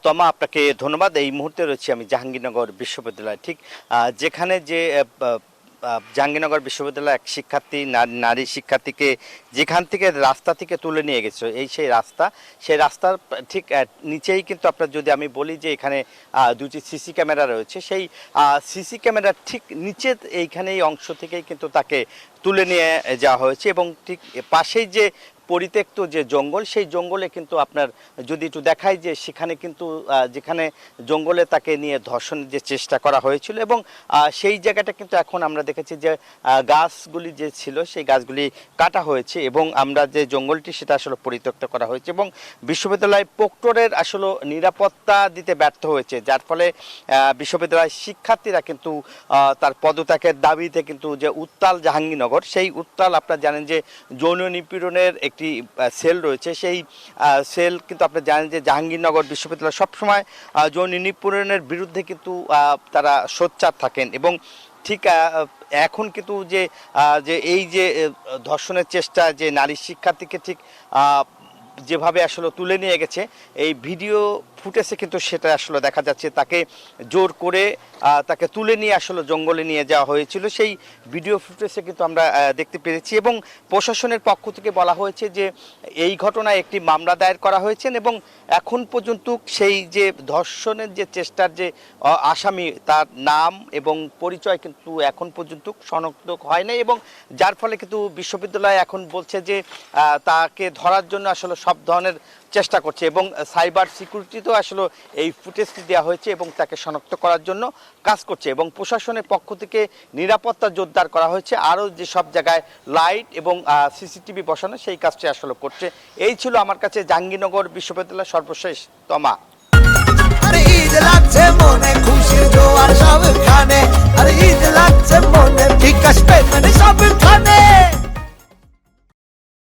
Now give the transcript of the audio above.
তমা, আপনাকে ধন্যবাদ। এই মুহূর্তে রয়েছি আমি জাহাঙ্গীরনগর বিশ্ববিদ্যালয়, ঠিক যেখানে যে জাহাঙ্গীরনগর বিশ্ববিদ্যালয় এক শিক্ষার্থী, নারী শিক্ষার্থীকে যেখান থেকে রাস্তা থেকে তুলে নিয়ে গেছে, সেই রাস্তার ঠিক নিচেই কিন্তু আপনার যদি আমি বলি যে এখানে দুটি সিসি ক্যামেরা রয়েছে, সেই সিসি ক্যামেরার ঠিক নিচে এইখানে এই অংশ থেকেই কিন্তু তাকে তুলে নিয়ে যাওয়া হয়েছে এবং ঠিক পাশেই যে পরিত্যক্ত যে জঙ্গল, সেই জঙ্গলে কিন্তু আপনার যদি একটু দেখাই যে সেখানে কিন্তু যেখানে জঙ্গলে তাকে নিয়ে ধর্ষণের যে চেষ্টা করা হয়েছিল এবং সেই জায়গাটা কিন্তু এখন আমরা দেখেছি যে গাছগুলি যে ছিল সেই গাছগুলি কাটা হয়েছে এবং আমরা যে জঙ্গলটি সেটা আসলে পরিত্যক্ত করা হয়েছে এবং বিশ্ববিদ্যালয় প্রক্টরের আসলে নিরাপত্তা দিতে ব্যর্থ হয়েছে, যার ফলে বিশ্ববিদ্যালয়ের শিক্ষার্থীরা কিন্তু তার পদত্যাগের দাবিতে কিন্তু যে উত্তাল জাহাঙ্গীরনগর, সেই উত্তাল আপনারা জানেন যে যৌন নিপীড়নের একটি সেল রয়েছে, সেই সেল কিন্তু আপনারা জানেন যে জাহাঙ্গীরনগর বিশ্ববিদ্যালয় সবসময় যৌন নিপীড়নের বিরুদ্ধে কিন্তু তারা সোচ্চার থাকেন এবং ঠিক এখন কিন্তু যে এই যে ধর্ষণের চেষ্টা, যে নারী শিক্ষার্থীকে ঠিক যেভাবে আসলে তুলে নিয়ে গেছে এই ভিডিও ফুটেজে কিন্তু সেটা আসলে দেখা যাচ্ছে, তাকে জোর করে তাকে তুলে নিয়ে আসলে জঙ্গলে নিয়ে যাওয়া হয়েছিল, সেই ভিডিও ফুটেজে কিন্তু আমরা দেখতে পেরেছি এবং প্রশাসনের পক্ষ থেকে বলা হয়েছে যে এই ঘটনায় একটি মামলা দায়ের করা হয়েছে এবং এখন পর্যন্ত সেই যে ধর্ষণের যে চেষ্টার যে আসামি তার নাম এবং পরিচয় কিন্তু এখন পর্যন্ত শনাক্ত হয় নাই এবং যার ফলে কিন্তু বিশ্ববিদ্যালয় এখন বলছে যে তাকে ধরার জন্য আসলে সব ধরনের চেষ্টা করছে এবং সাইবার সিকিউরিটিতেও আসলে এই ফুটেজটি দেওয়া হয়েছে এবং তাকে শনাক্ত করার জন্য কাজ করছে এবং প্রশাসনের পক্ষ থেকে নিরাপত্তা জোরদার করা হয়েছে, আরও যে সব জায়গায় লাইট এবং সিসিটিভি বসানো সেই কাজটি আসলে করছে। এই ছিল আমার কাছে জাহাঙ্গীরনগর বিশ্ববিদ্যালয়ের সর্বশেষ তমা। আরে ঈদ লাগছে মনে, খুশির জোয়ার সবখানে, আরে ঈদ লাগছে মনে, বিকাশ পেমেন্ট সবখানে।